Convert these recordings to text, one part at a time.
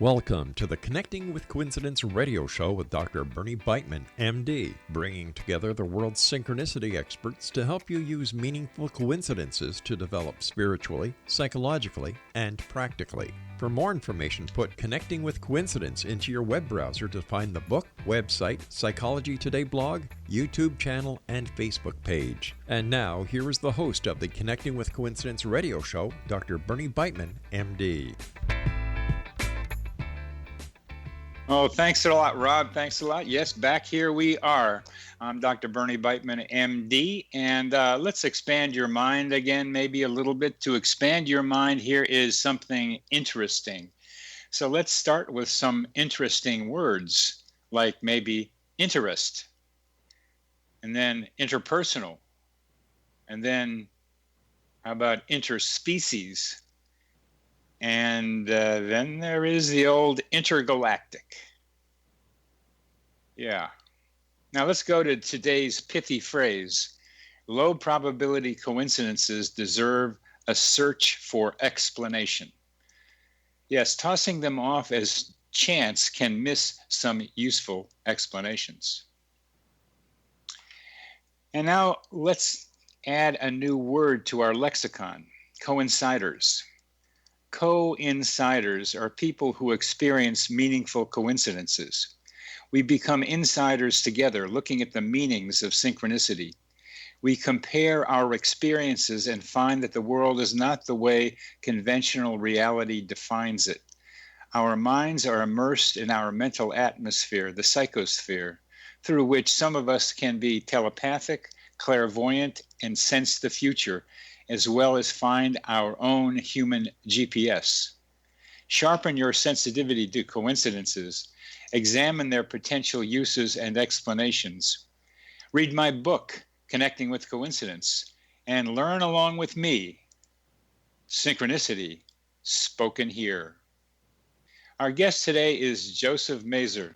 Welcome to the Connecting with Coincidence radio show with Dr. Bernie Beitman, M.D., bringing together the world's synchronicity experts to help you use meaningful coincidences to develop spiritually, psychologically, and practically. For more information, put Connecting with Coincidence into your web browser to find the book, website, Psychology Today blog, YouTube channel, and Facebook page. And now, here is the host of the Connecting with Coincidence radio show, Dr. Bernie Beitman, M.D. Oh, thanks a lot, Rob. Thanks a lot. Yes, back here we are. I'm Dr. Bernie Beitman, MD, and let's expand your mind again, maybe a little bit. To expand your mind, here is something interesting. So let's start with some interesting words, like maybe interest, and then interpersonal, and then how about interspecies? And then there is the old intergalactic. Yeah. Now let's go to today's pithy phrase. Low probability coincidences deserve a search for explanation. Yes, tossing them off as chance can miss some useful explanations. And now let's add a new word to our lexicon, coinciders. Coinciders are people who experience meaningful coincidences. We become insiders together, looking at the meanings of synchronicity. We compare our experiences and find that the world is not the way conventional reality defines it. Our minds are immersed in our mental atmosphere, the psychosphere, through which some of us can be telepathic, clairvoyant, and sense the future, as well as find our own human GPS. Sharpen your sensitivity to coincidences. Examine their potential uses and explanations. Read my book, Connecting with Coincidence, and learn along with me. Synchronicity, spoken here. Our guest today is Joseph Mazur,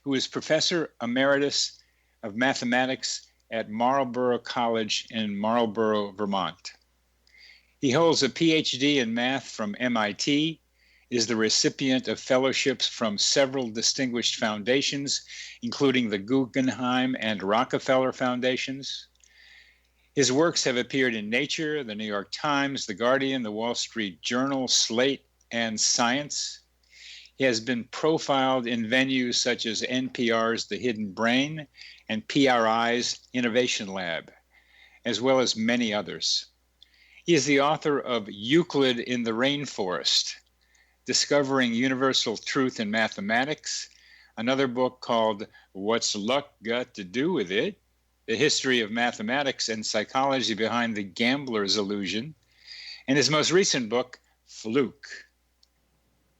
who is Professor Emeritus of Mathematics at Marlboro College in Marlboro, Vermont. He holds a Ph.D. in math from M.I.T., is the recipient of fellowships from several distinguished foundations, including the Guggenheim and Rockefeller Foundations. His works have appeared in Nature, the New York Times, The Guardian, the Wall Street Journal, Slate, and Science. He has been profiled in venues such as NPR's The Hidden Brain and PRI's Innovation Lab, as well as many others. He is the author of Euclid in the Rainforest, Discovering Universal Truth in Mathematics, another book called What's Luck Got to Do with It? The History of Mathematics and Psychology Behind the Gambler's Illusion, and his most recent book, Fluke.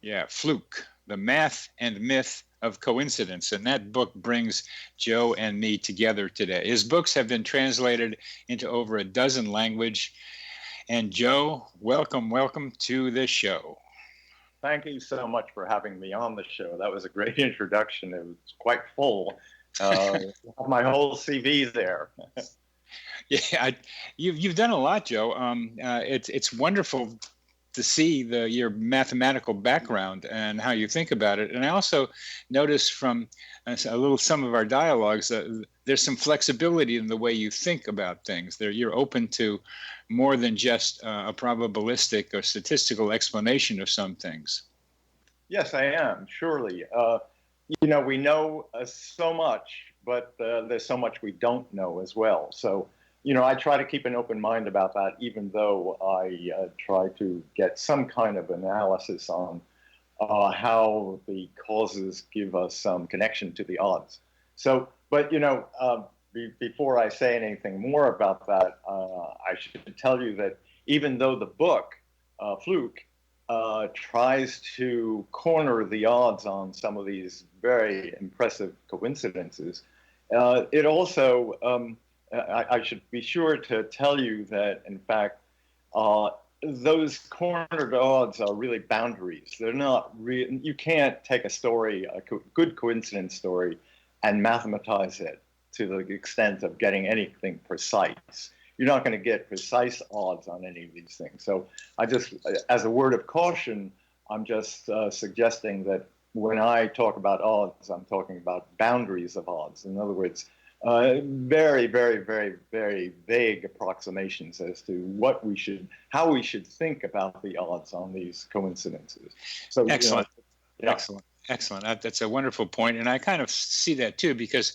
Yeah, Fluke, The Math and Myth of Coincidence. And that book brings Joe and me together today. His books have been translated into over a dozen languages. And Joe, welcome to the show. Thank you so much for having me on the show. That was a great introduction. It was quite full. My whole CV there. Yeah, you've done a lot, Joe. It's wonderful to see your mathematical background and how you think about it. And I also noticed from some of our dialogues there's some flexibility in the way you think about things. You're open to more than just a probabilistic or statistical explanation of some things. Yes, I am, surely. We know so much, but there's so much we don't know as well. So, I try to keep an open mind about that, even though I try to get some kind of analysis on how the causes give us some connection to the odds. So, but, before I say anything more about that, I should tell you that even though the book, Fluke, tries to corner the odds on some of these very impressive coincidences, it also, I should be sure to tell you that, in fact, those cornered odds are really boundaries. They're not real. You can't take a story, a good coincidence story, and mathematize it to the extent of getting anything precise. You're not going to get precise odds on any of these things. So I just, as a word of caution, I'm just suggesting that when I talk about odds, I'm talking about boundaries of odds. In other words, very, very, very, very vague approximations as to how we should think about the odds on these coincidences. So, excellent, yeah. excellent. That's a wonderful point, and I kind of see that too, because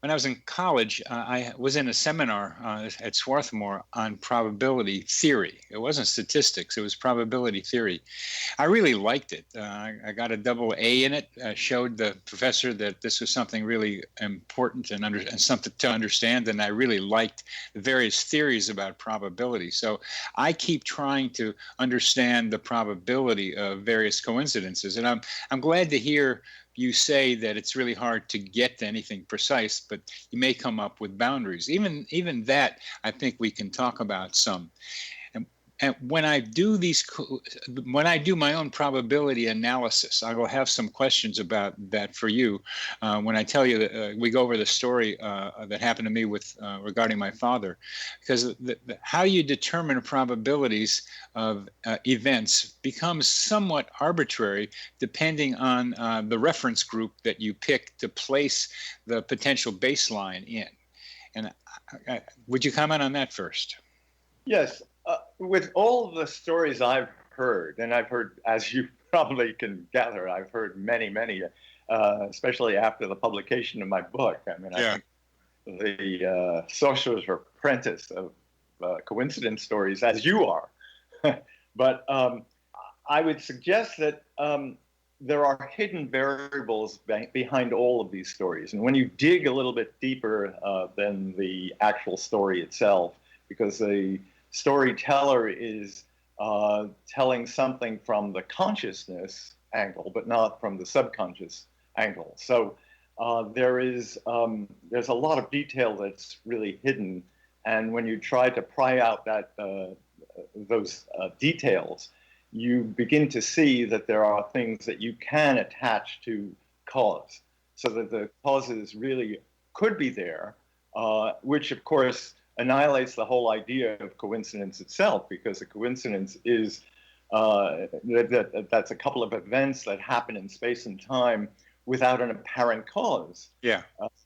when I was in college, I was in a seminar at Swarthmore on probability theory. It wasn't statistics, it was probability theory. I really liked it. I got a double A in it, showed the professor that this was something really important and something to understand, and I really liked the various theories about probability. So I keep trying to understand the probability of various coincidences, and I'm glad to hear you say that it's really hard to get to anything precise, but you may come up with boundaries. Even that, I think we can talk about some. And when I do my own probability analysis, I will have some questions about that for you. When I tell you that we go over the story that happened to me with regarding my father, because how you determine probabilities of events becomes somewhat arbitrary depending on the reference group that you pick to place the potential baseline in. And would you comment on that first? Yes. With all the stories I've heard, and I've heard, as you probably can gather, I've heard many, especially after the publication of my book. I mean, yeah. I think the Sorcerer's Apprentice of coincidence stories, as you are. But I would suggest that there are hidden variables behind all of these stories. And when you dig a little bit deeper than the actual story itself, because the storyteller is telling something from the consciousness angle, but not from the subconscious angle. So there's a lot of detail that's really hidden, and when you try to pry out those details, you begin to see that there are things that you can attach to cause, so that the causes really could be there, which of course annihilates the whole idea of coincidence itself, because a coincidence is that's a couple of events that happen in space and time without an apparent cause. Yeah.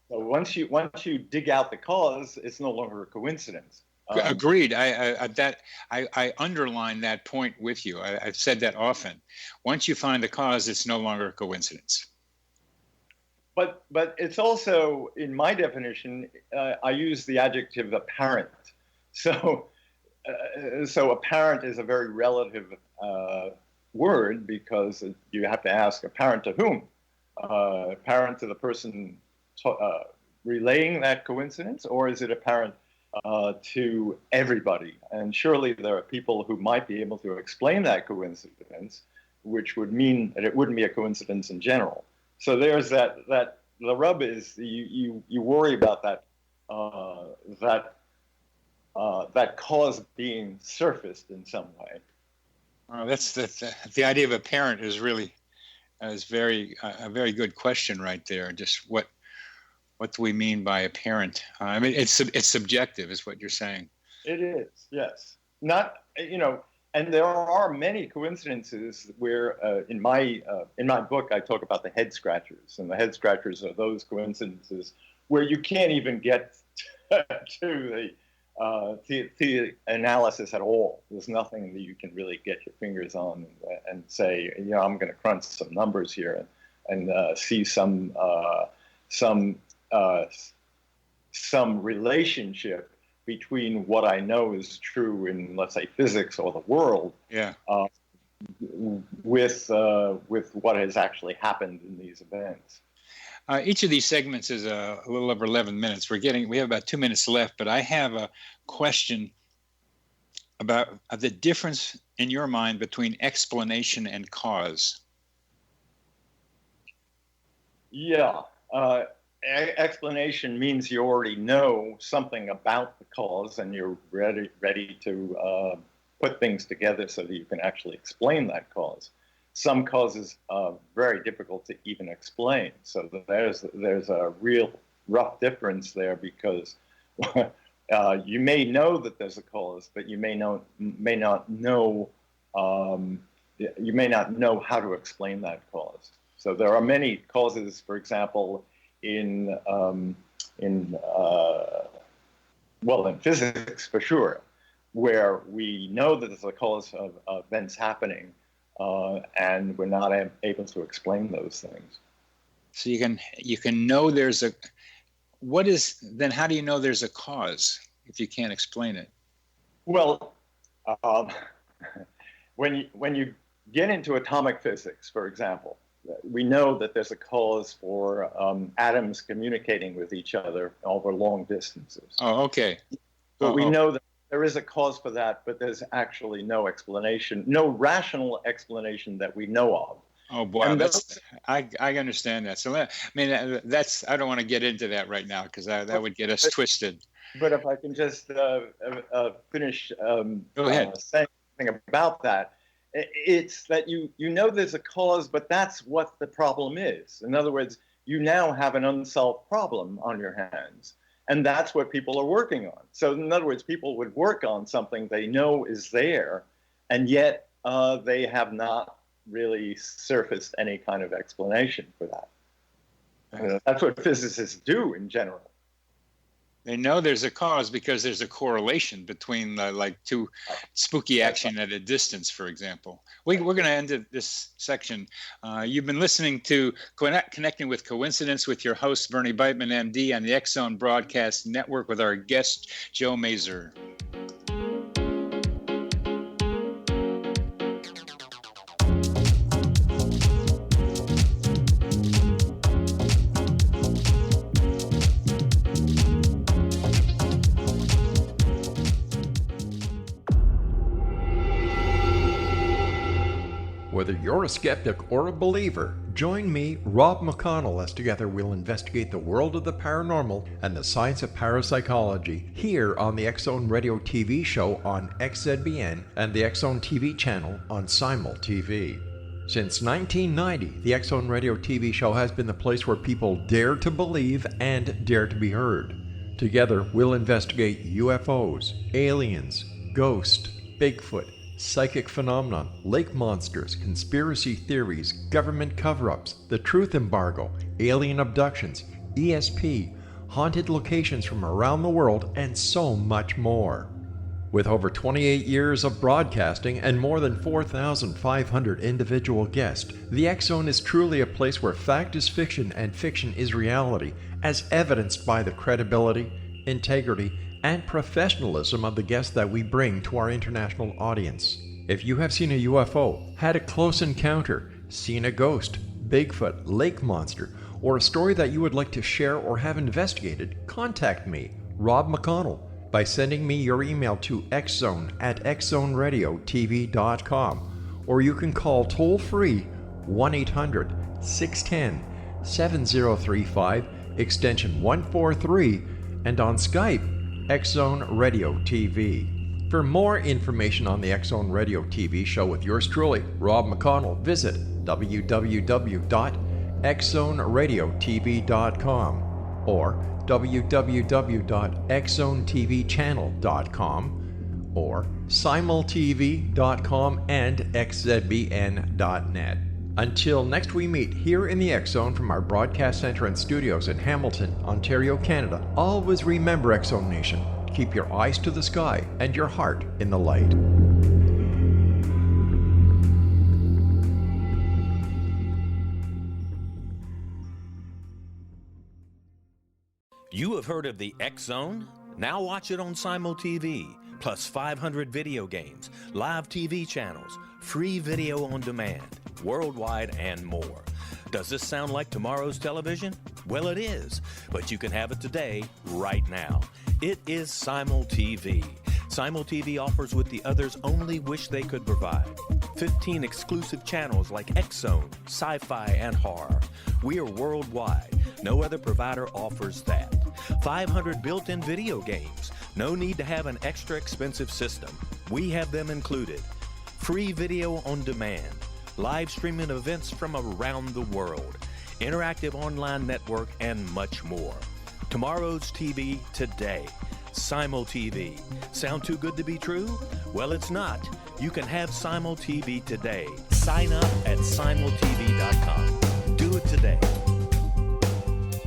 So once you dig out the cause, it's no longer a coincidence. Agreed. I underline that point with you. I've said that often. Once you find the cause, it's no longer a coincidence. But it's also, in my definition, I use the adjective apparent. So apparent is a very relative word, because you have to ask apparent to whom? Apparent to the person relaying that coincidence, or is it apparent to everybody? And surely there are people who might be able to explain that coincidence, which would mean that it wouldn't be a coincidence in general. So there's that the rub is you worry about that cause being surfaced in some way. That's the idea of apparent is really a very good question right there. Just what do we mean by apparent? I mean, it's subjective, is what you're saying. It is, yes. Not, and there are many coincidences where, in my book, I talk about the head scratchers, and the head scratchers are those coincidences where you can't even get to the analysis at all. There's nothing that you can really get your fingers on and say, I'm going to crunch some numbers here and see some relationship between what I know is true in, let's say, physics or the world, yeah, with what has actually happened in these events. Each of these segments is a little over 11 minutes. We have about 2 minutes left, but I have a question about the difference in your mind between explanation and cause. Yeah. Explanation means you already know something about the cause, and you're ready to put things together so that you can actually explain that cause. Some causes are very difficult to even explain, so there's a real rough difference there, because you may know that there's a cause, but you may not know you may not know how to explain that cause. So there are many causes, for example, in physics for sure, where we know that there's a cause of events happening, and we're not able to explain those things. So you can know there's a, then how do you know there's a cause if you can't explain it? Well, when you get into atomic physics, for example, we know that there's a cause for atoms communicating with each other over long distances. Oh, okay. But we know that there is a cause for that, but there's actually no explanation, no rational explanation that we know of. Oh boy, I understand that. So I don't want to get into that right now because that would get us twisted. But if I can just finish Go ahead. Saying something about that, it's that you know there's a cause, but that's what the problem is. In other words, you now have an unsolved problem on your hands, and that's what people are working on. So in other words, people would work on something they know is there, and yet they have not really surfaced any kind of explanation for that. That's what physicists do in general. They know there's a cause because there's a correlation between two spooky action at a distance, for example. We're going to end this section. You've been listening to Connecting with Coincidence with your host, Bernie Beitman, MD, on the X-Zone Broadcast Network with our guest, Joe Mazur. Whether you're a skeptic or a believer, join me, Rob McConnell, as together we'll investigate the world of the paranormal and the science of parapsychology here on the X-Zone Radio TV show on XZBN and the X-Zone TV channel on Simul TV. Since 1990, the X-Zone Radio TV show has been the place where people dare to believe and dare to be heard. Together, we'll investigate UFOs, aliens, ghosts, Bigfoot, psychic phenomenon, lake monsters, conspiracy theories, government cover-ups, the truth embargo, alien abductions, ESP, haunted locations from around the world, and so much more. With over 28 years of broadcasting and more than 4,500 individual guests, the X-Zone is truly a place where fact is fiction and fiction is reality, as evidenced by the credibility, integrity, and professionalism of the guests that we bring to our international audience. If you have seen a UFO, had a close encounter, seen a ghost, Bigfoot, lake monster, or a story that you would like to share or have investigated, contact me, Rob McConnell, by sending me your email to xzone@xzoneradiotv.com, or you can call toll-free 1-800-610-7035, extension 143, and on Skype, X-Zone Radio TV. For more information on the X-Zone Radio TV show with yours truly, Rob McConnell, visit www.xzoneradiotv.com or www.xzonetvchannel.com or simultv.com and xzbn.net. Until next we meet here in the X-Zone from our broadcast center and studios in Hamilton, Ontario, Canada, always remember, X-Zone Nation, keep your eyes to the sky and your heart in the light. You have heard of the X-Zone? Now watch it on Simul TV, plus 500 video games, live TV channels, free video on demand, worldwide, and more. Does this sound like tomorrow's television? Well, it is, but you can have it today, right now. It is Simul TV. Simul TV offers what the others only wish they could provide. 15 exclusive channels like X-Zone, sci-fi, and horror. We are worldwide. No other provider offers that. 500 built-in video games. No need to have an extra expensive system. We have them included. Free video on demand. Live streaming events from around the world. Interactive online network, and much more. Tomorrow's TV today. Simul TV. Sound too good to be true? Well, it's not. You can have Simul TV today. Sign up at simultv.com. Do it today.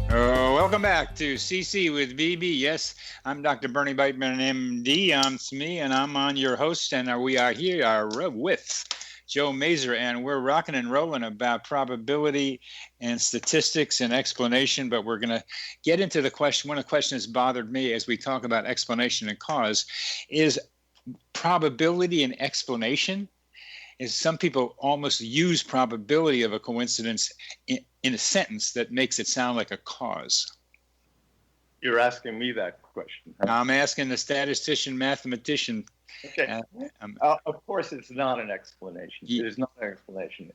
Welcome back to CC with BB. Yes, I'm Dr. Bernie Beitman, MD. I'm Smee, and I'm on your host, and we are here with Joe Mazur, and we're rocking and rolling about probability and statistics and explanation, but we're going to get into the question. One of the questions that bothered me as we talk about explanation and cause is probability and explanation. Is some people almost use probability of a coincidence in a sentence that makes it sound like a cause. You're asking me that question. Huh? I'm asking the statistician, mathematician. Okay. Of course, it's not an explanation. It's not an explanation.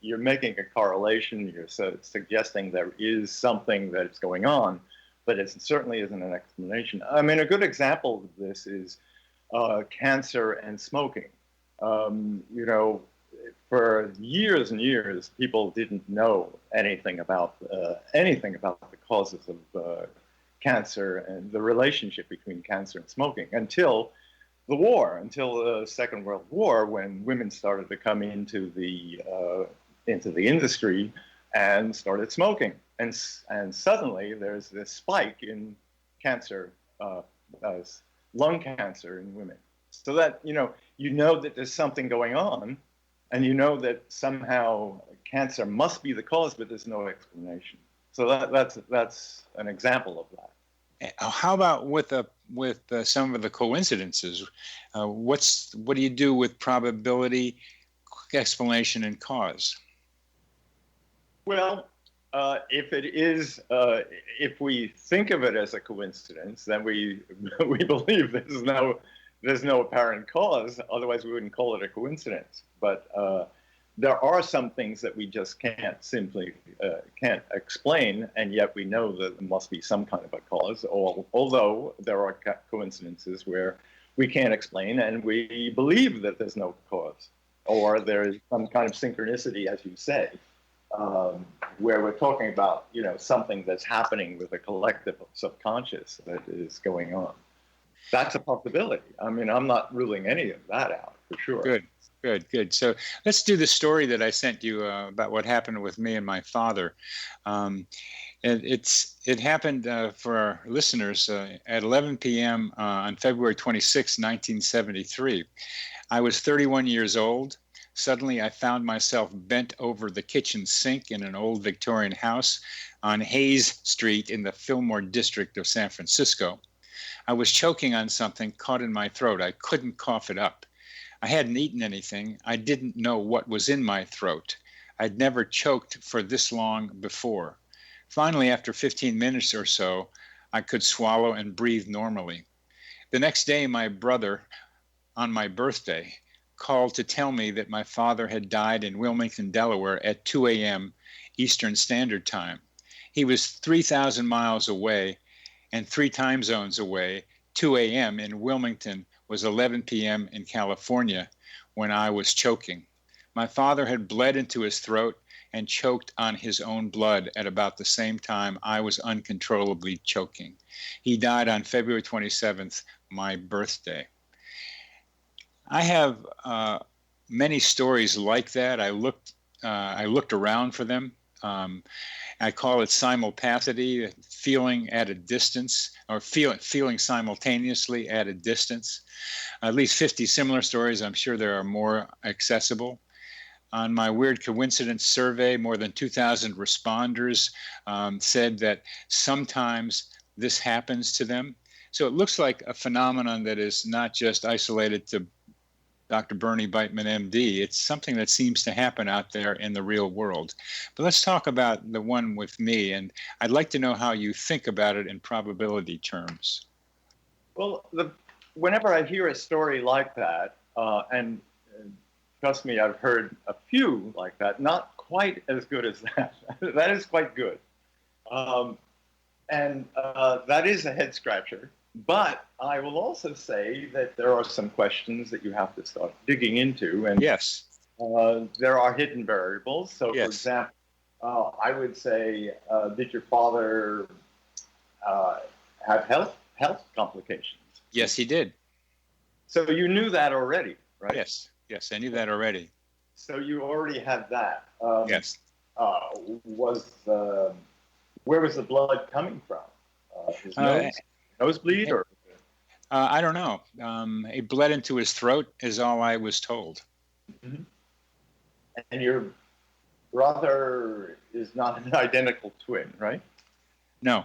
You're making a correlation. You're suggesting there is something that's going on, but it certainly isn't an explanation. I mean, a good example of this is cancer and smoking. For years and years, people didn't know anything about the causes of cancer and the relationship between cancer and smoking until the Second World War, when women started to come into the industry and started smoking, and suddenly there's this spike in cancer, lung cancer in women. So that you know that there's something going on, and you know that somehow cancer must be the cause, but there's no explanation. So that's an example of that. How about with some of the coincidences? What do you do with probability, explanation, and cause? Well, if we think of it as a coincidence, then we believe there's no apparent cause. Otherwise, we wouldn't call it a coincidence. But there are some things that we just can't explain, and yet we know that there must be some kind of a cause. Although there are coincidences where we can't explain, and we believe that there's no cause, or there is some kind of synchronicity, as you say, where we're talking about something that's happening with a collective subconscious that is going on. That's a possibility. I mean, I'm not ruling any of that out, for sure. Good. So let's do the story that I sent you about what happened with me and my father. It happened for our listeners at 11 p.m. On February 26, 1973. I was 31 years old. Suddenly, I found myself bent over the kitchen sink in an old Victorian house on Hayes Street in the Fillmore district of San Francisco. I was choking on something caught in my throat. I couldn't cough it up. I hadn't eaten anything. I didn't know what was in my throat. I'd never choked for this long before. Finally, after 15 minutes or so, I could swallow and breathe normally. The next day, my brother, on my birthday, called to tell me that my father had died in Wilmington, Delaware at 2 a.m. Eastern Standard Time. He was 3,000 miles away and 3 time zones away. 2 a.m. in Wilmington was 11 p.m. in California when I was choking. My father had bled into his throat and choked on his own blood at about the same time I was uncontrollably choking. He died on February 27th, my birthday. I have many stories like that. I looked around for them. I call it simulpathity, feeling at a distance, or feeling simultaneously at a distance. At least 50 similar stories. I'm sure there are more accessible. On my Weird Coincidence survey, more than 2,000 responders said that sometimes this happens to them. So it looks like a phenomenon that is not just isolated to Dr. Bernie Beitman, MD. It's something that seems to happen out there in the real world. But let's talk about the one with me, and I'd like to know how you think about it in probability terms. Well, whenever I hear a story like that, and trust me, I've heard a few like that, not quite as good as that. That is quite good. And that is a head scratcher. But I will also say that there are some questions that you have to start digging into. And yes, there are hidden variables. So, yes. For example, I would say, did your father have health complications? Yes, he did. So you knew that already. right? Yes, I knew that already. So you already had that. Yes. Where was the blood coming from? His nosebleed, or? I don't know. It bled into his throat, is all I was told. Mm-hmm. And your brother is not an identical twin, right? No.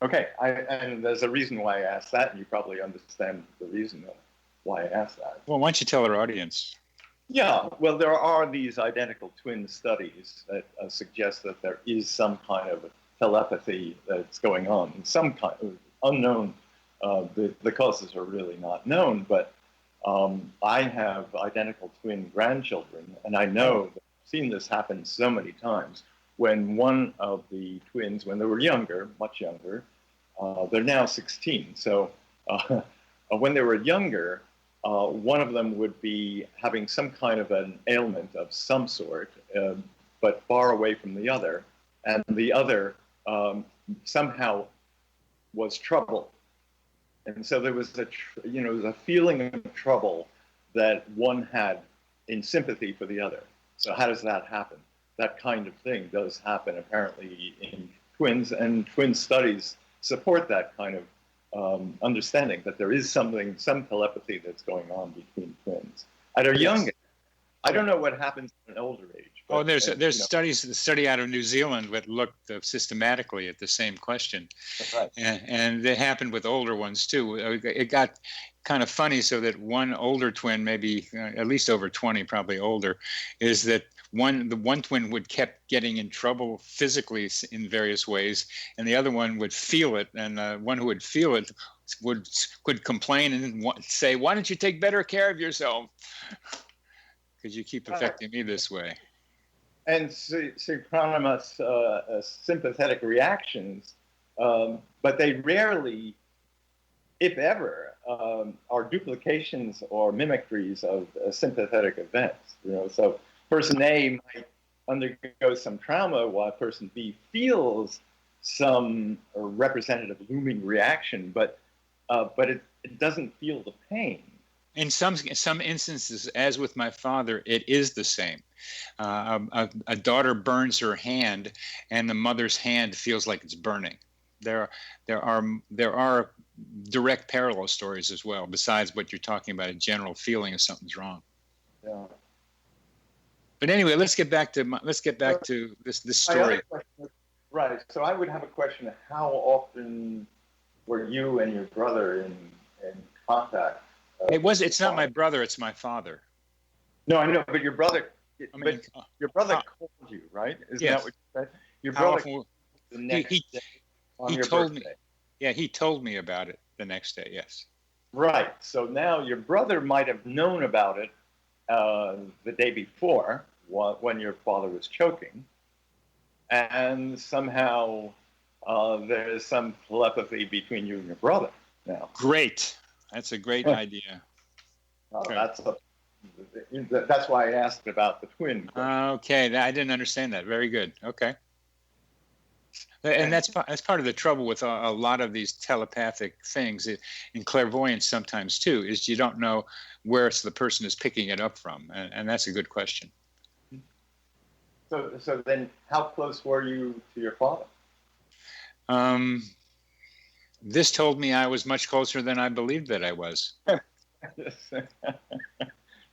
Okay, and there's a reason why I asked that, and you probably understand the reason why I asked that. Well, why don't you tell our audience? Yeah, well, there are these identical twin studies that suggest that there is some kind of telepathy that's going on, and some kind of unknown. The causes are really not known, but I have identical twin grandchildren, and I know that I've seen this happen so many times. When one of the twins, when they were younger, much younger, they're now 16. So when they were younger, one of them would be having some kind of an ailment of some sort, but far away from the other, and the other somehow was troubled. And so there was a feeling of trouble that one had in sympathy for the other. So how does that happen? That kind of thing does happen apparently in twins, and twin studies support that kind of understanding that there is some telepathy that's going on between twins. At a young age, I don't know what happens at an older age. But, there's study out of New Zealand that looked systematically at the same question. That's right. And it happened with older ones too. It got kind of funny, so that one older twin, maybe at least over 20, probably older, is that the one twin would kept getting in trouble physically in various ways, and the other one would feel it, and one who would feel it would complain and say, "Why don't you take better care of yourself? Because you keep affecting me this way." And synchronous sympathetic reactions, but they rarely, if ever, are duplications or mimicries of sympathetic events. So person A might undergo some trauma while person B feels some representative looming reaction, but it doesn't feel the pain. In some instances, as with my father, it is the same. A daughter burns her hand, and the mother's hand feels like it's burning. There are direct parallel stories as well, besides what you're talking about, a general feeling of something's wrong. Yeah. But anyway, let's get back to this story. Right. So I would have a question: how often were you and your brother in contact? It's not my brother; it's my father. No, I know, but your brother. Your brother called you, right? Isn't that what you said? Your brother called the next day on your birthday. Yeah, he told me about it the next day. Yes. Right. So now your brother might have known about it the day before, when your father was choking, and somehow there is some telepathy between you and your brother now. Great. That's a great idea. Okay. That's why I asked about the twin question. Okay, I didn't understand that. Very good. Okay. And that's part of the trouble with a lot of these telepathic things in clairvoyance sometimes too, is you don't know where the person is picking it up from, and that's a good question. So then, how close were you to your father? This told me I was much closer than I believed that I was.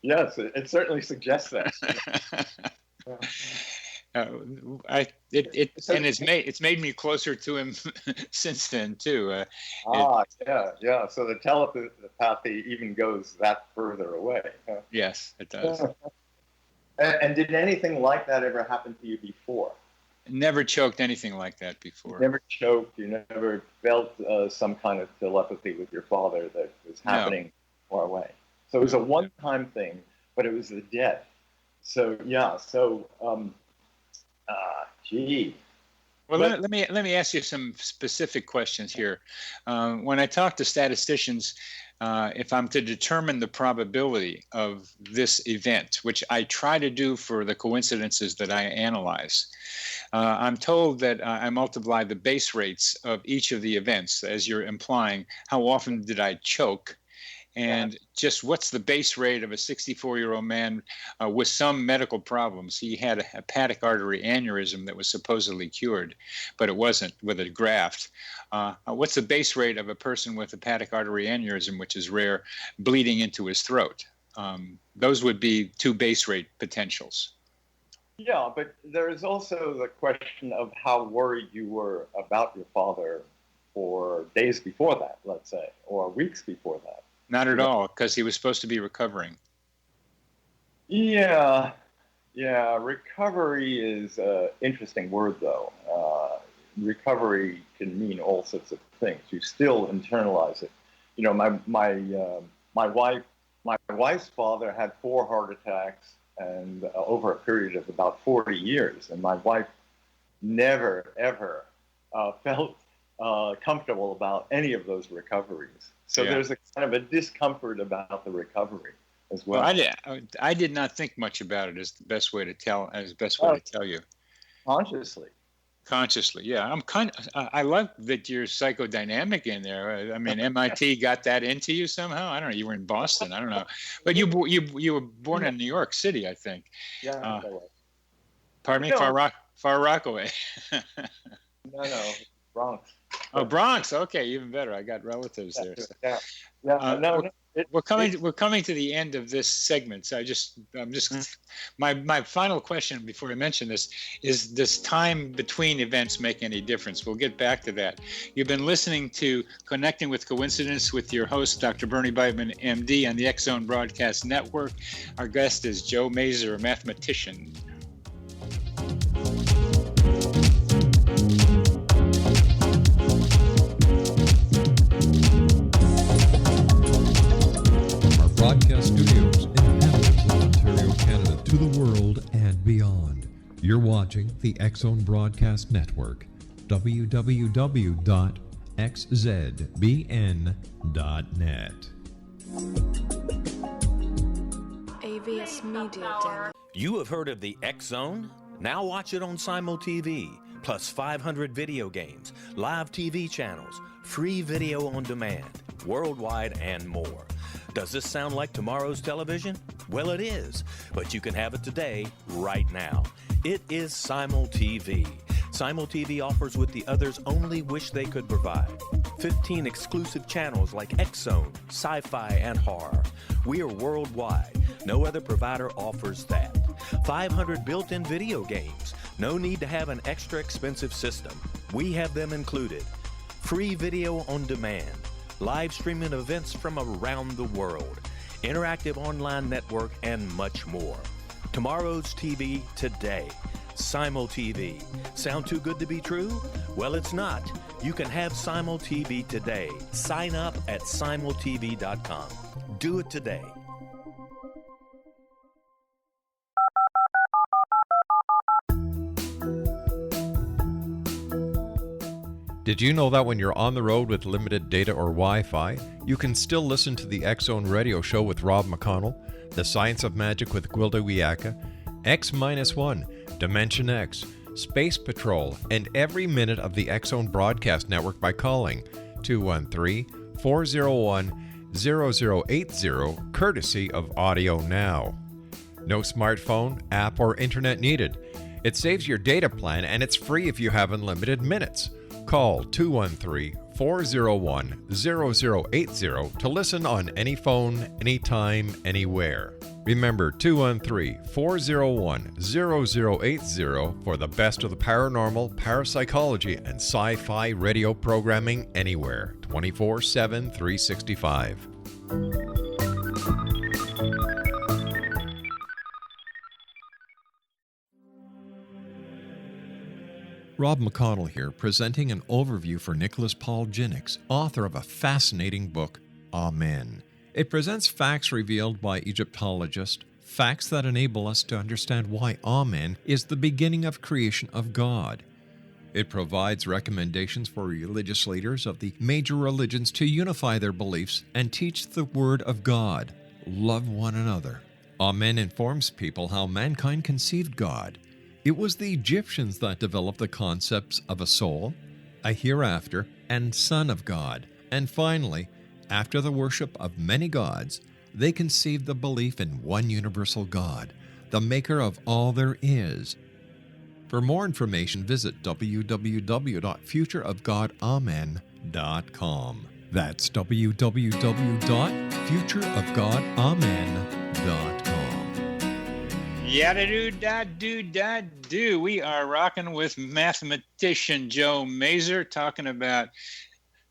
Yes, it certainly suggests that. It's made me closer to him since then too. Yeah. So the telepathy even goes that further away. Huh? Yes, it does. And did anything like that ever happen to you before? Never choked anything like that before. You never choked. You never felt some kind of telepathy with your father that was happening far away. So it was a one-time thing, but it was the death. So yeah. So gee. Well, let me ask you some specific questions here. When I talk to statisticians, if I'm to determine the probability of this event, which I try to do for the coincidences that I analyze, I'm told that I multiply the base rates of each of the events, as you're implying. How often did I choke? And just what's the base rate of a 64-year-old man with some medical problems? He had a hepatic artery aneurysm that was supposedly cured, but it wasn't with a graft. What's the base rate of a person with hepatic artery aneurysm, which is rare, bleeding into his throat? Those would be two base rate potentials. Yeah, but there is also the question of how worried you were about your father for days before that, let's say, or weeks before that. Not at all, because he was supposed to be recovering. Yeah. Recovery is an interesting word, though. Recovery can mean all sorts of things. You still internalize it. You know, my wife's father had 4 heart attacks, and over a period of about 40 years, and my wife never ever felt comfortable about any of those recoveries. So there's a kind of a discomfort about the recovery as well. I did not think much about it as the best way to tell you. Consciously, yeah. I love that you're psychodynamic in there. I mean, MIT got that into you somehow. I don't know. You were in Boston. I don't know, but you were born in New York City, I think. Yeah. Pardon me, Far Rockaway. No, Bronx. Oh, Bronx. Okay, even better. I got relatives there. So. We're coming to the end of this segment. So my final question before I mention this is: does time between events make any difference? We'll get back to that. You've been listening to Connecting with Coincidence with your host, Dr. Bernie Beitman, M.D. on the X-Zone Broadcast Network. Our guest is Joe Mazur, a mathematician. Broadcast studios in Hamilton, Ontario, Canada, to the world and beyond. You're watching the X-Zone Broadcast Network, www.xzbn.net. AVS Media Den. You have heard of the X-Zone? Now watch it on Simul TV, plus 500 video games, live TV channels, free video on demand, worldwide, and more. Does this sound like tomorrow's television? Well, it is, but you can have it today, right now. It is Simul TV. Simul TV offers what the others only wish they could provide. 15 exclusive channels like X-Zone, Sci-Fi, and Horror. We are worldwide. No other provider offers that. 500 built-in video games. No need to have an extra expensive system. We have them included. Free video on demand. Live streaming events from around the world, interactive online network, and much more. Tomorrow's TV today. Simul TV. Sound too good to be true? Well, it's not. You can have Simul TV today. Sign up at simultv.com. Do it today. Did you know that when you're on the road with limited data or Wi-Fi, you can still listen to the X-Zone Radio Show with Rob McConnell, The Science of Magic with Gwilda Wiyaka, X-1, Dimension X, Space Patrol, and every minute of the X-Zone Broadcast Network by calling 213-401-0080, courtesy of Audio Now. No smartphone, app, or internet needed. It saves your data plan and it's free if you have unlimited minutes. Call 213-401-0080 to listen on any phone, anytime, anywhere. Remember 213-401-0080 for the best of the paranormal, parapsychology, and sci-fi radio programming anywhere, 24/7, 365. Rob McConnell here, presenting an overview for Nicholas Paul Jennings, author of a fascinating book, Amen. It presents facts revealed by Egyptologists, facts that enable us to understand why Amen is the beginning of creation of God. It provides recommendations for religious leaders of the major religions to unify their beliefs and teach the Word of God. Love one another. Amen informs people how mankind conceived God. It was the Egyptians that developed the concepts of a soul, a hereafter, and Son of God. And finally, After the worship of many gods, they conceived the belief in one universal God, the maker of all there is. For more information, visit www.futureofgodamen.com. That's www.futureofgodamen.com. Yada-doo-da-doo-da-doo. We are rocking with mathematician Joe Mazur, talking about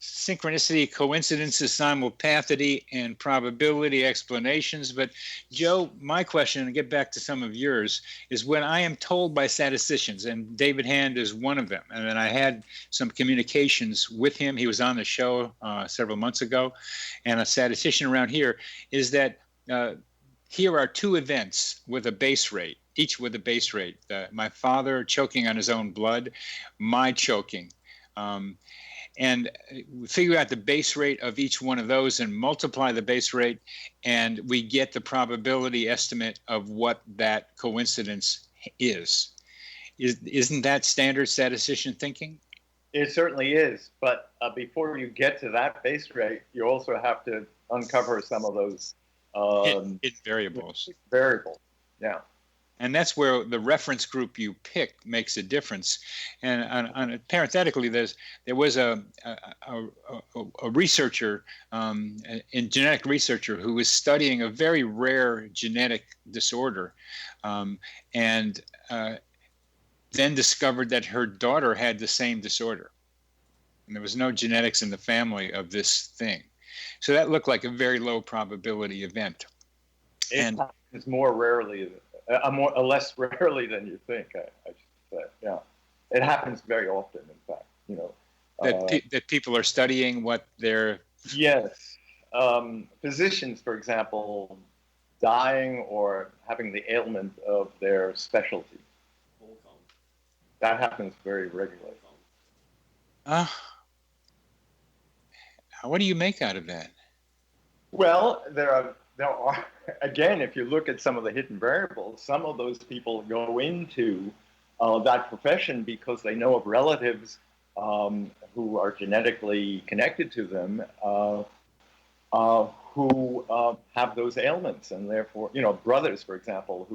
synchronicity, coincidences, simultaneity, and probability explanations. But Joe, my question, and get back to some of yours, is when I am told by statisticians, and David Hand is one of them, and then I had some communications with him. He was on the show several months ago, and a statistician around here, is that here are two events with a base rate, each with a base rate. My father choking on his own blood, my choking. And figure out the base rate of each one of those and multiply the base rate, and we get the probability estimate of what that coincidence is. Isn't that standard statistician thinking? It certainly is. But before you get to that base rate, you also have to uncover some of those hidden variables. Yeah. And that's where the reference group you pick makes a difference. And parenthetically, there was a researcher, a genetic researcher, who was studying a very rare genetic disorder, and then discovered that her daughter had the same disorder. And there was no genetics in the family of this thing. So that looked like a very low probability event. It happens more rarely less rarely than you think, I should say. Yeah, it happens very often. In fact, that people are studying what they're. Yes, physicians, for example, dying or having the ailment of their specialty. That happens very regularly. What do you make out of that? Well, there are, again, if you look at some of the hidden variables, some of those people go into that profession because they know of relatives who are genetically connected to them who have those ailments, and therefore, brothers, for example,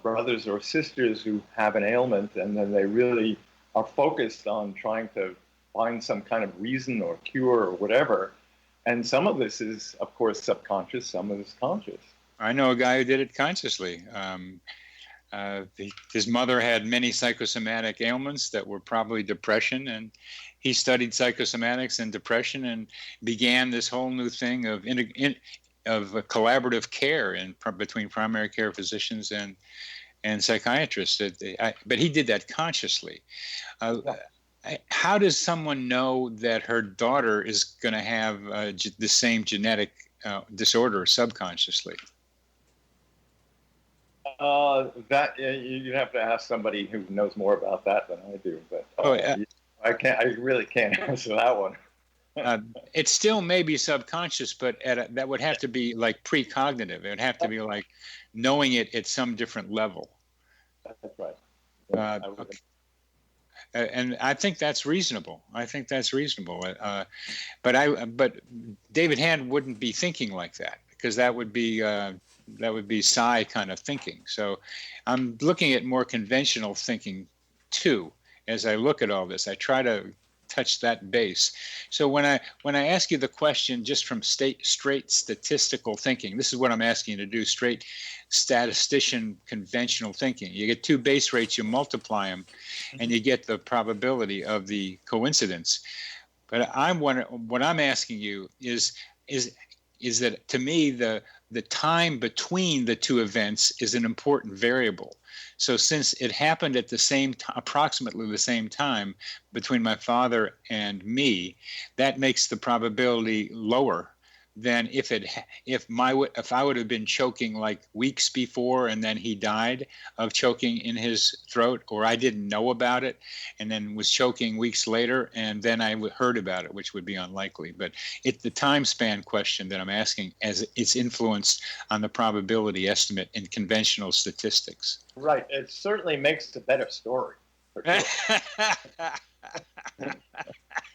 brothers or sisters who have an ailment, and then they really are focused on trying to find some kind of reason or cure or whatever. And some of this is, of course, subconscious, some of it is conscious. I know a guy who did it consciously. His mother had many psychosomatic ailments that were probably depression, and he studied psychosomatics and depression and began this whole new thing of collaborative care between primary care physicians and psychiatrists. But he did that consciously. How does someone know that her daughter is going to have the same genetic disorder subconsciously? That you'd have to ask somebody who knows more about that than I do. But I really can't answer that one. It still may be subconscious, but that would have to be like precognitive. It would have to be like knowing it at some different level. That's right. Okay. And I think that's reasonable. But David Hand wouldn't be thinking like that, because that would be psi kind of thinking. So I'm looking at more conventional thinking too. As I look at all this, I try to touch that base. So when I ask you the question just from straight statistical thinking, this is what I'm asking you to do: straight statistician conventional thinking. You get two base rates, you multiply them, and you get the probability of the coincidence. But what I'm asking you is that, to me, the time between the two events is an important variable. So since it happened at approximately the same time between my father and me, that makes the probability lower than if I would have been choking like weeks before and then he died of choking in his throat, or I didn't know about it and then was choking weeks later and then I heard about it, which would be unlikely. But it's the time span question that I'm asking, as it's influenced on the probability estimate in conventional statistics. Right. It certainly makes a better story. For sure.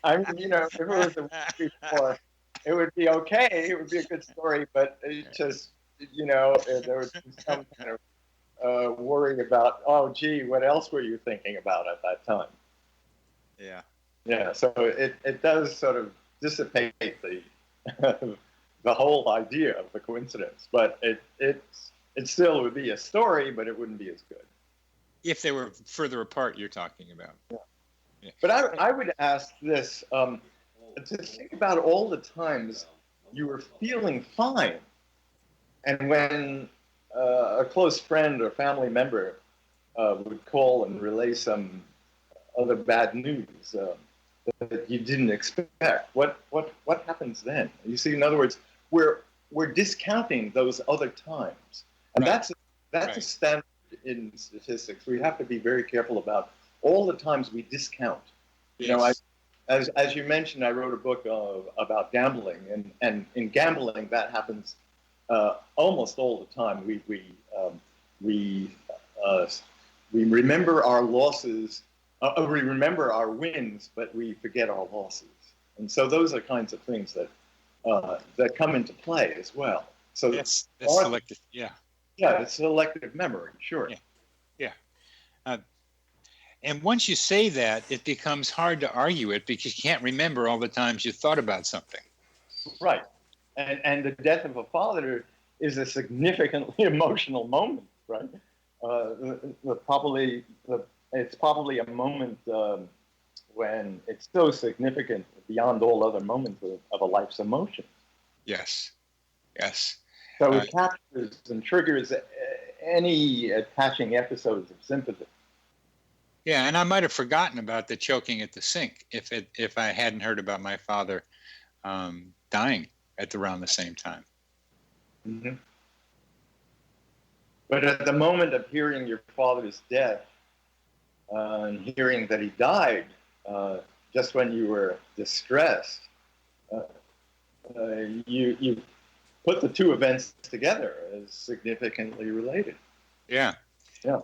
I mean, if it was a week before, it would be okay. It would be a good story, but it just, there would be some kind of worry about, oh, gee, what else were you thinking about at that time? Yeah. Yeah, so it does sort of dissipate the the whole idea of the coincidence, but it still would be a story, but it wouldn't be as good. If they were further apart, you're talking about. Yeah. Yeah. But I would ask this, to think about all the times you were feeling fine, and when a close friend or family member would call and relay some other bad news that you didn't expect, what happens then? You see, in other words, we're discounting those other times, and Right. that's a standard in statistics. We have to be very careful about all the times we discount. Yes. As you mentioned, I wrote a book about gambling, and in gambling that happens almost all the time. We remember our losses, we remember our wins, but we forget our losses, and so those are kinds of things that come into play as well. So That's selective. Yeah. Yeah, it's selective memory, sure. Yeah. And once you say that, it becomes hard to argue it because you can't remember all the times you thought about something. Right. And the death of a father is a significantly emotional moment, right? It's probably a moment when it's so significant beyond all other moments of a life's emotions. Yes. So it captures and triggers any attaching episodes of sympathy. Yeah, and I might have forgotten about the choking at the sink if I hadn't heard about my father dying at around the same time. Mm-hmm. But at the moment of hearing your father's death and hearing that he died, just when you were distressed, you put the two events together as significantly related. Yeah. Yeah.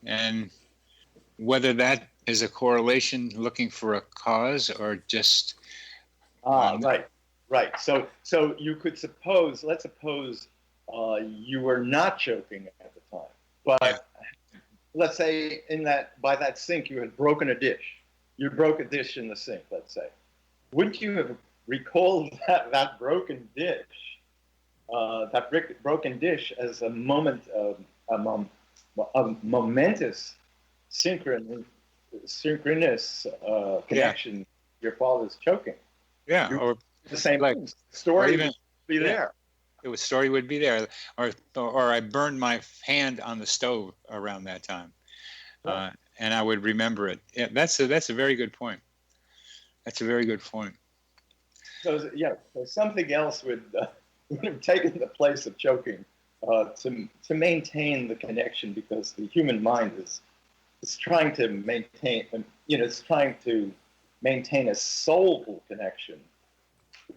And whether that is a correlation looking for a cause or just... Right. So you could let's suppose you were not choking at the time, but let's say by that sink you had broken a dish. You broke a dish in the sink, let's say. Wouldn't you have recalled that broken dish, as a moment of a momentous synchronous connection to your father's choking? Yeah, or the same thing. Story would be there. The story would be there, or I burned my hand on the stove around that time, and I would remember it. Yeah, that's a very good point. That's a very good point. So something else would have taken the place of choking to maintain the connection, because the human mind is trying to maintain, it's trying to maintain a soulful connection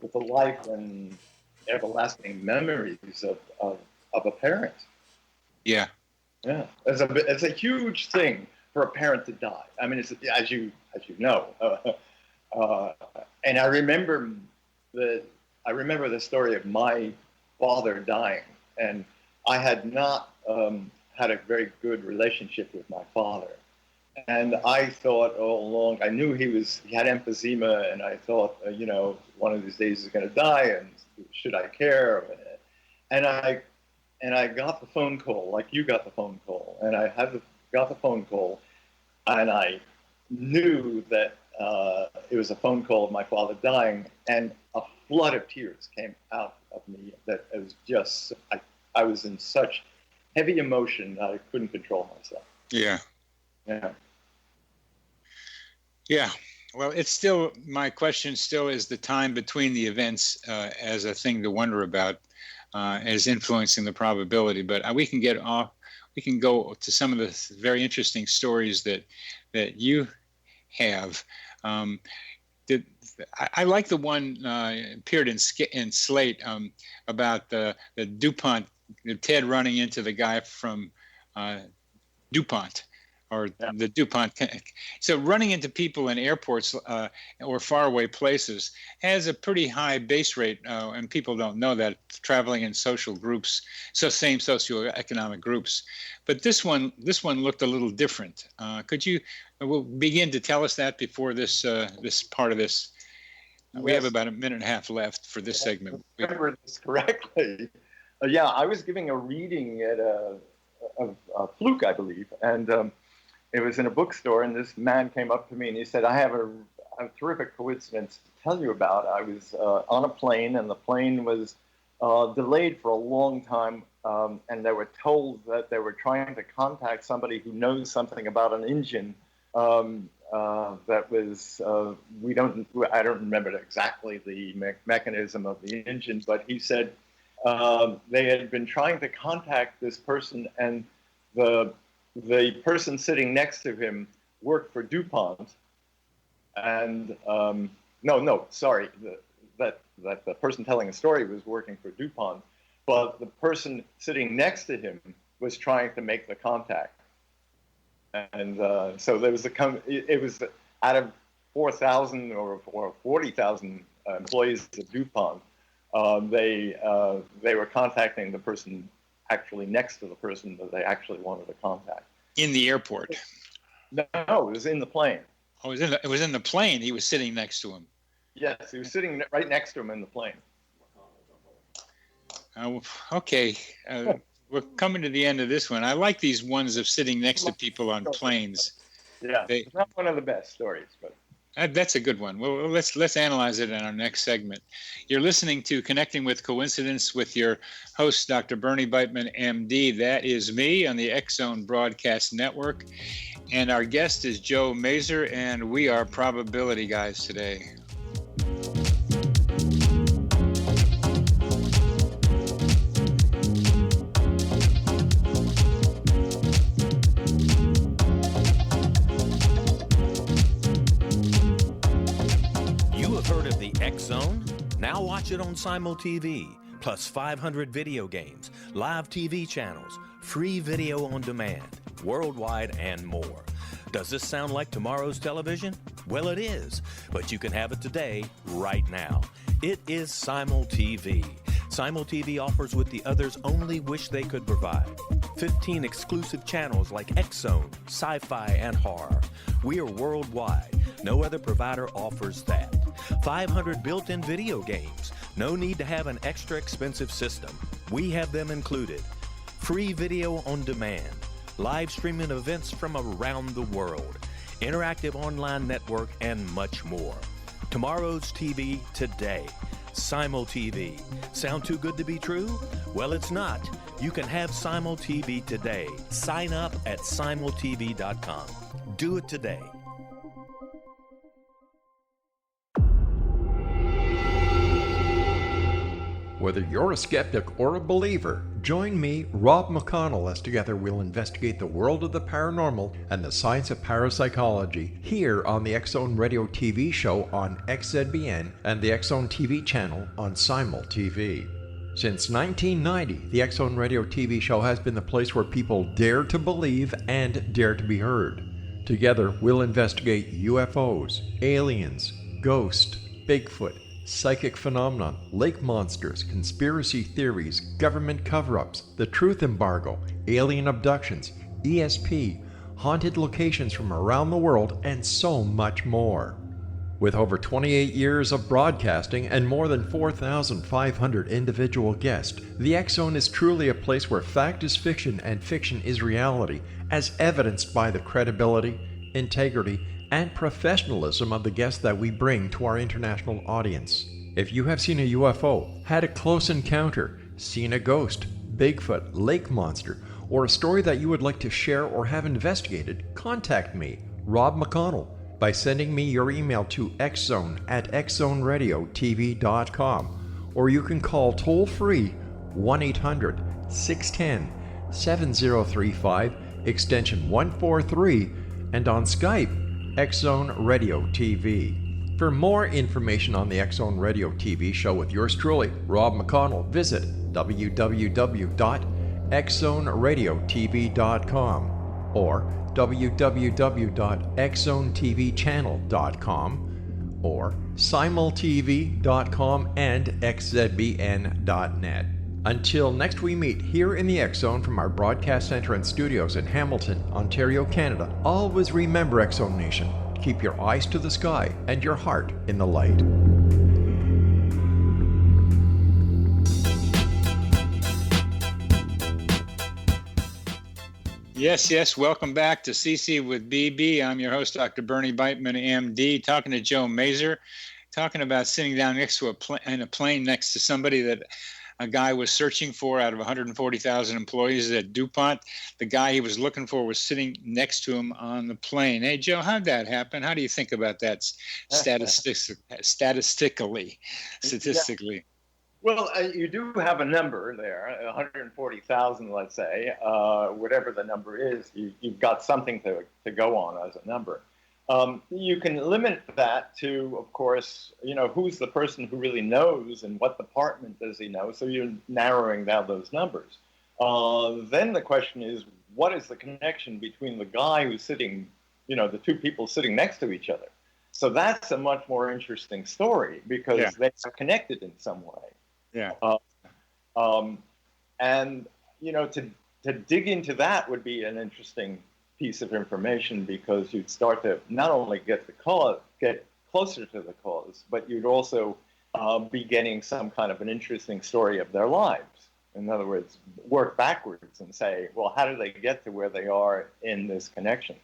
with the life and everlasting memories of a parent. Yeah. It's a huge thing for a parent to die. I mean, it's, as you know, and I remember the story of my father dying, and I had not had a very good relationship with my father. And I thought all along, I knew he had emphysema, and I thought, one of these days he's going to die, and should I care? And I got the phone call, like you got the phone call, and I got the phone call, and I knew that it was a phone call of my father dying, and a flood of tears came out of me. That it was just, I was in such heavy emotion that I couldn't control myself. Yeah. Well, it's still, my question still is the time between the events as a thing to wonder about, as influencing the probability. But we can go to some of the very interesting stories that you have. I like the one appeared in Slate about the DuPont, Ted running into the guy from DuPont or the DuPont. So running into people in airports or faraway places has a pretty high base rate, and people don't know that, traveling in social groups, so same socioeconomic groups. But this one looked a little different. Could you begin to tell us that before this part of this? We have about a minute and a half left for this segment. I remember this correctly. I was giving a reading at a Fluke, I believe, and it was in a bookstore, and this man came up to me and he said, I have a terrific coincidence to tell you about. I was on a plane, and the plane was delayed for a long time, and they were told that they were trying to contact somebody who knows something about an engine that was, I don't remember exactly the mechanism of the engine, but he said they had been trying to contact this person, and the person sitting next to him worked for DuPont, and that the person telling the story was working for DuPont, but the person sitting next to him was trying to make the contact, and so there was it was out of 4,000 or 40,000 employees of DuPont, they were contacting the person actually next to the person that they actually wanted to contact. In the airport? No, it was in the plane. Oh, it was in the plane. He was sitting next to him. Yes, he was sitting right next to him in the plane. Okay, we're coming to the end of this one. I like these ones of sitting next to people on planes. Yeah, it's not one of the best stories, but that's a good one. Well, let's analyze it in our next segment. You're listening to Connecting with Coincidence with your host, Dr. Bernie Beitman, M.D. That is me on the X-Zone Broadcast Network. And our guest is Joe Mazur, and we are probability guys today. X-Zone? Now watch it on Simul TV, plus 500 video games, live TV channels, free video on demand, worldwide, and more. Does this sound like tomorrow's television? Well, it is, but you can have it today, right now. It is Simul TV. Simul TV offers what the others only wish they could provide. 15 exclusive channels like X-Zone, Sci-Fi, and Horror. We are worldwide. No other provider offers that. 500 built-in video games. No need to have an extra expensive system. We have them included. Free video on demand. Live streaming events from around the world. Interactive online network, and much more. Tomorrow's TV today. Simul TV. Sound too good to be true? Well, it's not. You can have Simul TV today. Sign up at simultv.com. Do it today. Whether you're a skeptic or a believer, join me, Rob McConnell, as together we'll investigate the world of the paranormal and the science of parapsychology here on the X-Zone Radio TV show on XZBN and the X-Zone TV channel on Simul TV. Since 1990, the X-Zone Radio TV show has been the place where people dare to believe and dare to be heard. Together, we'll investigate UFOs, aliens, ghosts, Bigfoot, psychic phenomenon, lake monsters, conspiracy theories, government cover-ups, the truth embargo, alien abductions, ESP, haunted locations from around the world, and so much more. With over 28 years of broadcasting and more than 4,500 individual guests, the X-Zone is truly a place where fact is fiction and fiction is reality, as evidenced by the credibility, integrity, and professionalism of the guests that we bring to our international audience. If you have seen a UFO, had a close encounter, seen a ghost, Bigfoot, lake monster, or a story that you would like to share or have investigated, contact me, Rob McConnell, by sending me your email to xzone@xzoneradiotv.com, or you can call toll-free 1-800-610-7035, extension 143, and on Skype, X-Zone Radio TV. For more information on the X-Zone Radio TV show with yours truly, Rob McConnell, visit www.xzoneradiotv.com. or www.xzonetvchannel.com, or simultv.com and xzbn.net. Until next we meet here in the X Zone from our broadcast center and studios in Hamilton, Ontario, Canada, always remember, X Zone Nation, keep your eyes to the sky and your heart in the light. Yes. Welcome back to CC with BB. I'm your host, Dr. Bernie Beitman, MD, talking to Joe Mazur, talking about sitting down next to in a plane next to somebody that a guy was searching for out of 140,000 employees at DuPont. The guy he was looking for was sitting next to him on the plane. Hey, Joe, how'd that happen? How do you think about that statistically? Yeah. Well, you do have a number there, 140,000, let's say, whatever the number is, you've got something to go on as a number. You can limit that to, of course, who's the person who really knows and what department does he know, so you're narrowing down those numbers. Then the question is, what is the connection between the guy who's sitting, the two people sitting next to each other? So that's a much more interesting story because they are connected in some way. Yeah. And to dig into that would be an interesting piece of information because you'd start to not only get closer to the cause, but you'd also be getting some kind of an interesting story of their lives. In other words, work backwards and say, well, how do they get to where they are in this connection?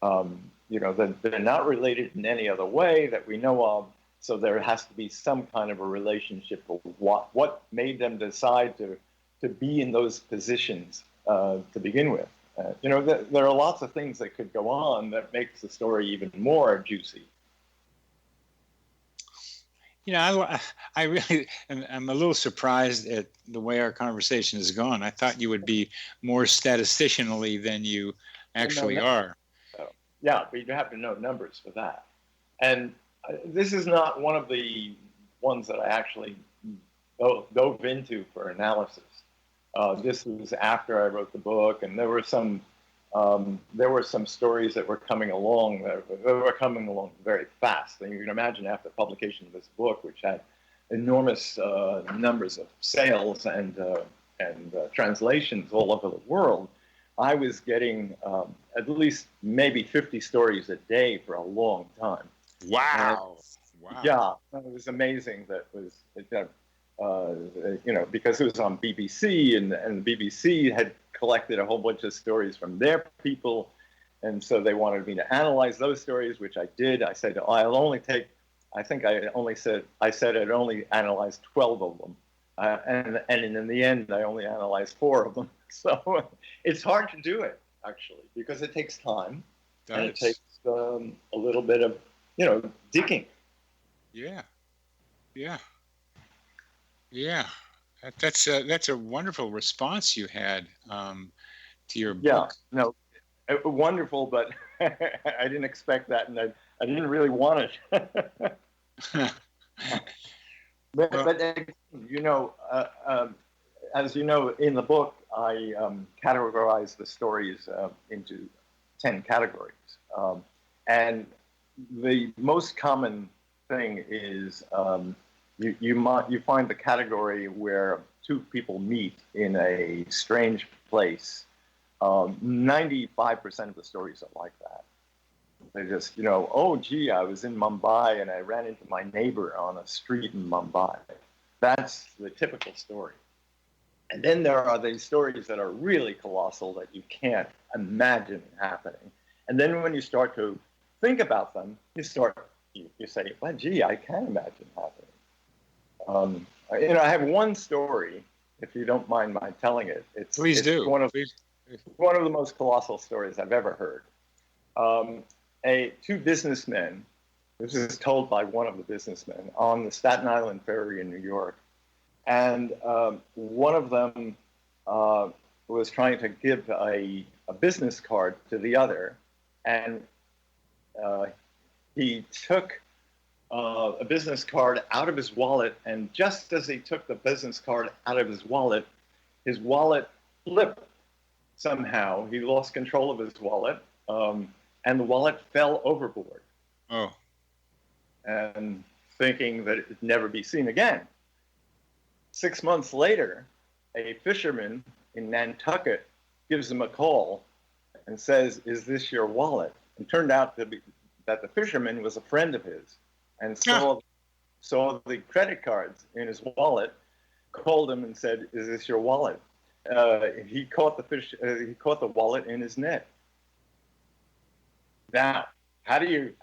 They're not related in any other way that we know of. So there has to be some kind of a relationship of what made them decide to be in those positions to begin with. There are lots of things that could go on that makes the story even more juicy. I really, I'm a little surprised at the way our conversation has gone. I thought you would be more statisticianally than you actually are. Yeah, but you have to know numbers for that. And this is not one of the ones that I actually dove into for analysis. This was after I wrote the book, and there were some stories that were coming along that were coming along very fast. And you can imagine after publication of this book, which had enormous numbers of sales and translations all over the world, I was getting at least maybe 50 stories a day for a long time. Wow. Yeah, it was amazing. Because it was on BBC and the BBC had collected a whole bunch of stories from their people. And so they wanted me to analyze those stories, which I did. I said, I'd only analyze 12 of them. And in the end, I only analyzed 4 of them. So it's hard to do it, actually, because it takes time. And it takes a little bit of digging. Yeah. That's a wonderful response you had to your book. Yeah, no, wonderful, but I didn't expect that, and I didn't really want it. but as you know, in the book, I categorized the stories into 10 categories, and the most common thing is you find the category where two people meet in a strange place. 95% of the stories are like that. They just, oh, gee, I was in Mumbai and I ran into my neighbor on a street in Mumbai. That's the typical story. And then there are these stories that are really colossal that you can't imagine happening. And then when you start to think about them, you say, well, gee, I can imagine happening. I have one story, if you don't mind my telling it. Please do. One of the most colossal stories I've ever heard. Two businessmen, this is told by one of the businessmen, on the Staten Island ferry in New York. And one of them was trying to give a business card to the other. And he took a business card out of his wallet, and just as he took the business card out of his wallet flipped, somehow. He lost control of his wallet, and the wallet fell overboard. Oh. And thinking that it would never be seen again. 6 months later, a fisherman in Nantucket gives him a call and says, "Is this your wallet?" And turned out to be that the fisherman was a friend of his and saw the credit cards in his wallet, called him and said, "Is this your wallet?" He caught the wallet in his net. Now, how do you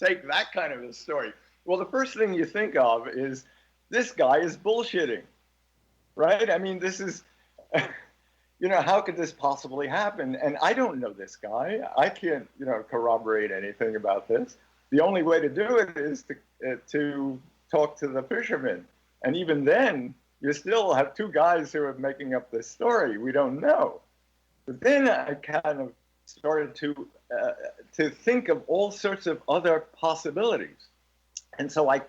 take that kind of a story? Well, the first thing you think of is this guy is bullshitting, right? I mean, this is, how could this possibly happen? And I don't know this guy. I can't, corroborate anything about this. The only way to do it is to talk to the fisherman. And even then, you still have two guys who are making up this story. We don't know. But then I kind of started to think of all sorts of other possibilities. And so I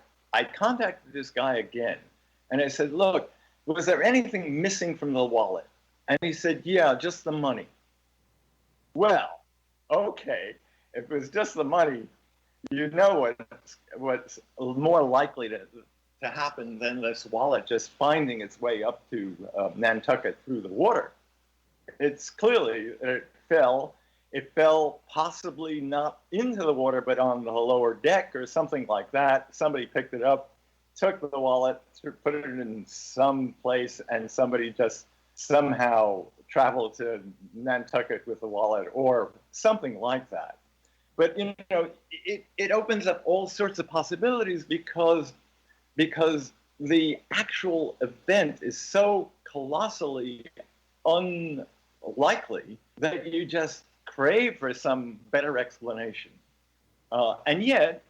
contacted this guy again, and I said, "Look, was there anything missing from the wallet?" And he said, "Yeah, just the money." Well, okay, if it was just the money, what's more likely to happen than this wallet just finding its way up to Nantucket through the water. It's clearly, it fell possibly not into the water, but on the lower deck or something like that. Somebody picked it up, took the wallet, put it in some place, and somebody just somehow traveled to Nantucket with the wallet or something like that. But, it opens up all sorts of possibilities because the actual event is so colossally unlikely that you just crave for some better explanation. And yet,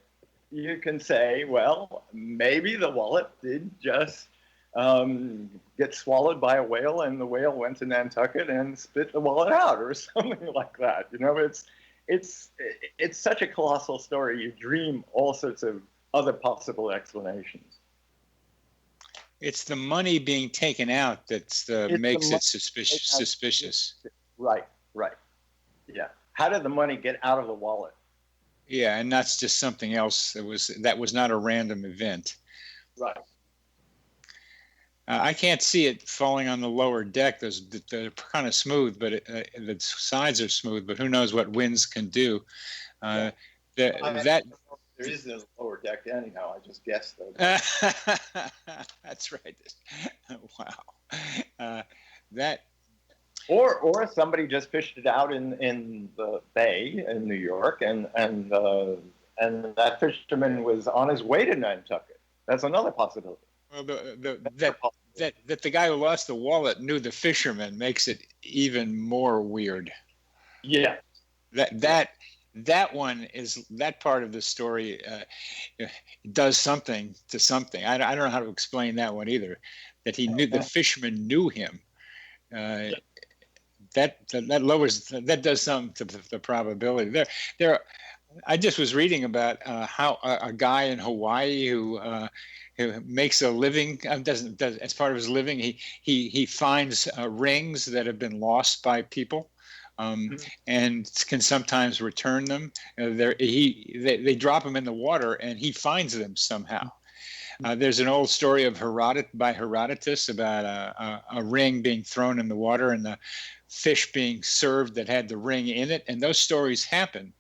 you can say, well, maybe the wallet did just get swallowed by a whale and the whale went to Nantucket and spit the wallet out or something like that. It's such a colossal story. You dream all sorts of other possible explanations. It's the money being taken out that makes it suspicious. Right. Yeah. How did the money get out of the wallet? Yeah, and that's just something else. That was not a random event. Right. I can't see it falling on the lower deck. They're kind of smooth, but the sides are smooth. But who knows what winds can do? There is no lower deck anyhow. I just guessed though. That's right. Wow. Or somebody just fished it out in the bay in New York, and that fisherman was on his way to Nantucket. That's another possibility. Well, that the guy who lost the wallet knew the fisherman makes it even more weird. Yeah. That part of the story does something to something. I don't know how to explain that one either. That he knew the fisherman knew him. That does something to the probability. There. I just was reading about how a guy in Hawaii who makes a living does as part of his living he finds rings that have been lost by people. And can sometimes return them. They drop them in the water, and he finds them somehow. There's an old story by Herodotus about a ring being thrown in the water and the fish being served that had the ring in it, and those stories happen.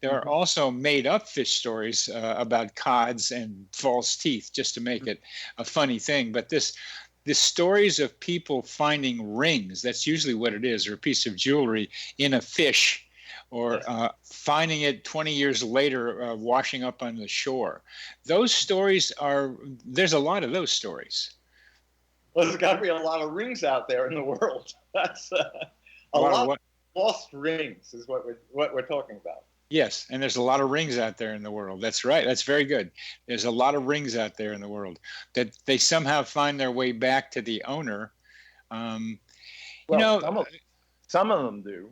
There are also made-up fish stories about cods and false teeth, just to make it a funny thing. But the stories of people finding rings, that's usually what it is, or a piece of jewelry in a fish, or finding it 20 years later washing up on the shore. Those stories there's a lot of those stories. Well, there's got to be a lot of rings out there in the world. That's a lot of lost rings is what we're talking about. Yes, and there's a lot of rings out there in the world. That's right. That's very good. There's a lot of rings out there in the world that they somehow find their way back to the owner. Some of them do.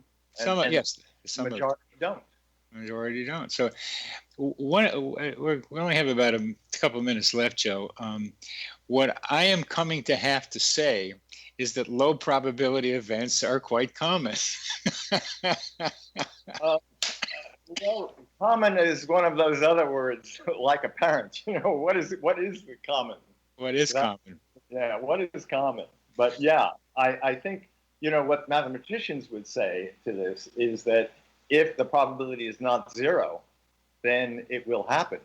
Yes. The majority don't. Majority don't. So we only have about a couple of minutes left, Joe. What I am coming to have to say is that low probability events are quite common. Common is one of those other words, like apparent. What is the common? What is common? Yeah, what is common? But yeah, I think, what mathematicians would say to this is that if the probability is not zero, then it will happen.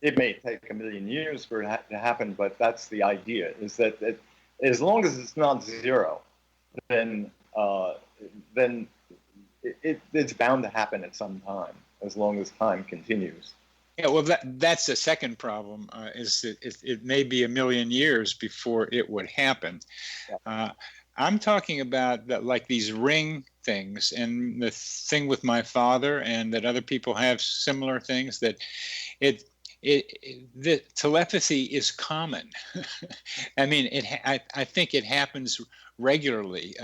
It may take a million years for it to happen, but that's the idea, is that as long as it's not zero, then it's bound to happen at some time, as long as time continues. Yeah, well, that's the second problem, is that it may be a million years before it would happen. Yeah. I'm talking about like these ring things, and the thing with my father, and that other people have similar things, that the telepathy is common. I mean, I think it happens regularly.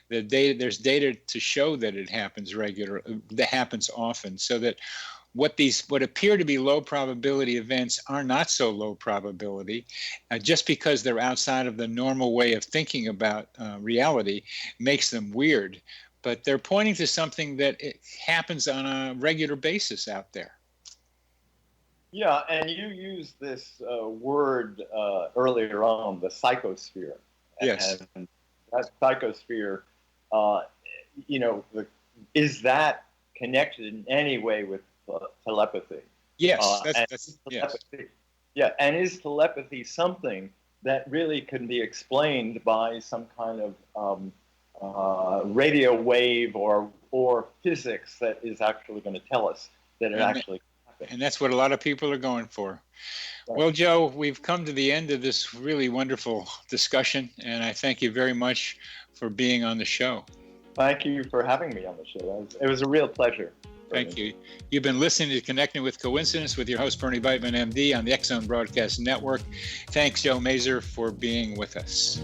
There's data to show that it happens that happens often, so that what appear to be low probability events are not so low probability, just because they're outside of the normal way of thinking about reality makes them weird. But they're pointing to something that it happens on a regular basis out there. Yeah, and you used this word earlier on, the psychosphere. Yes. And that psychosphere, is that connected in any way with telepathy? Yes. Yes. Yeah, and is telepathy something that really can be explained by some kind of radio wave or physics that is actually going to tell us that it actually happened? And that's what a lot of people are going for. Right. Well, Joe, we've come to the end of this really wonderful discussion, and I thank you very much for being on the show. Thank you for having me on the show. It was a real pleasure. Thank you. You've been listening to Connecting with Coincidence with your host, Bernie Beitman, MD, on the X Zone Broadcast Network. Thanks, Joe Mazur, for being with us.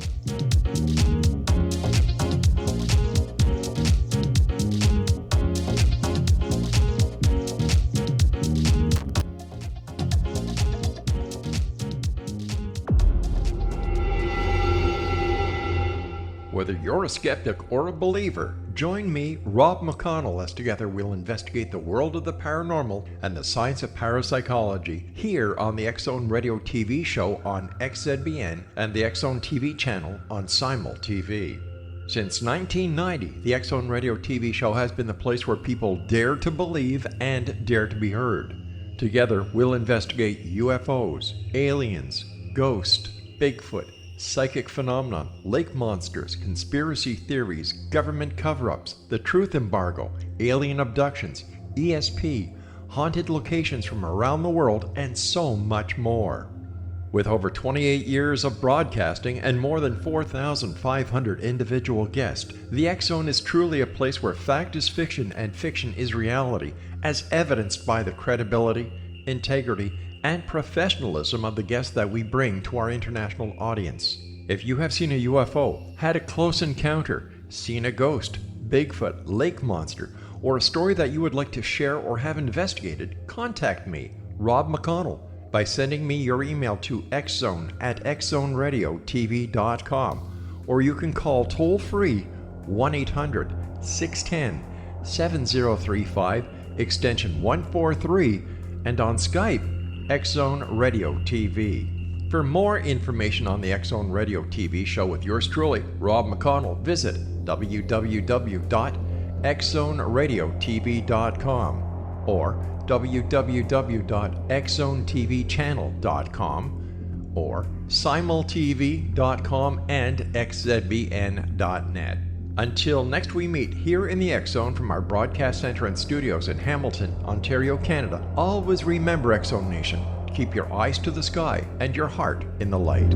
Whether you're a skeptic or a believer, join me, Rob McConnell, as together we'll investigate the world of the paranormal and the science of parapsychology here on the X Zone Radio TV show on XZBN and the X Zone TV channel on Simul TV. Since 1990, the X Zone Radio TV show has been the place where people dare to believe and dare to be heard. Together, we'll investigate UFOs, aliens, ghosts, Bigfoot, psychic phenomenon, lake monsters, conspiracy theories, government cover-ups, the truth embargo, alien abductions, ESP, haunted locations from around the world, and so much more. With over 28 years of broadcasting and more than 4,500 individual guests, the X Zone is truly a place where fact is fiction and fiction is reality, as evidenced by the credibility, integrity, and professionalism of the guests that we bring to our international audience. If you have seen a UFO, had a close encounter, seen a ghost, Bigfoot, lake monster, or a story that you would like to share or have investigated, contact me, Rob McConnell, by sending me your email to xzone@xzoneradiotv.com, or you can call toll-free 1-800-610-7035, extension 143, and on Skype, X Zone Radio TV. For more information on the X Zone Radio TV show with yours truly, Rob McConnell, visit www.xzoneradiotv.com or www.xzonetvchannel.com or simultv.com and xzbn.net. Until next we meet here in the X Zone from our broadcast center and studios in Hamilton, Ontario, Canada, always remember, X Zone Nation, keep your eyes to the sky and your heart in the light.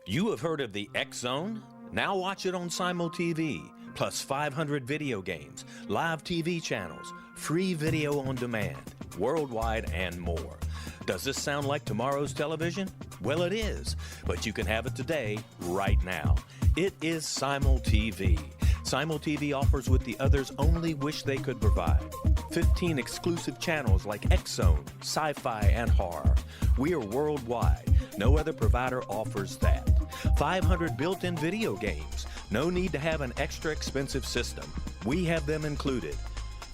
You have heard of the X Zone? Now watch it on Simul TV, plus 500 video games, live TV channels, free video on demand, worldwide, and more. Does this sound like tomorrow's television? Well, it is, but you can have it today, right now. It is Simul TV. Simul TV offers what the others only wish they could provide. 15 exclusive channels like X-Zone, Sci-Fi, and Horror. We are worldwide. No other provider offers that. 500 built-in video games. No need to have an extra expensive system. We have them included.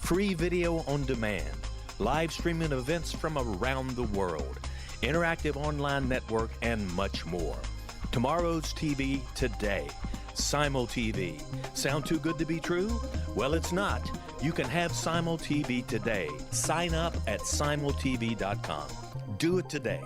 Free video on demand. Live streaming events from around the world. Interactive online network, and much more. Tomorrow's TV today. Simul TV. Sound too good to be true? Well, it's not. You can have Simul TV today. Sign up at simultv.com. Do it today.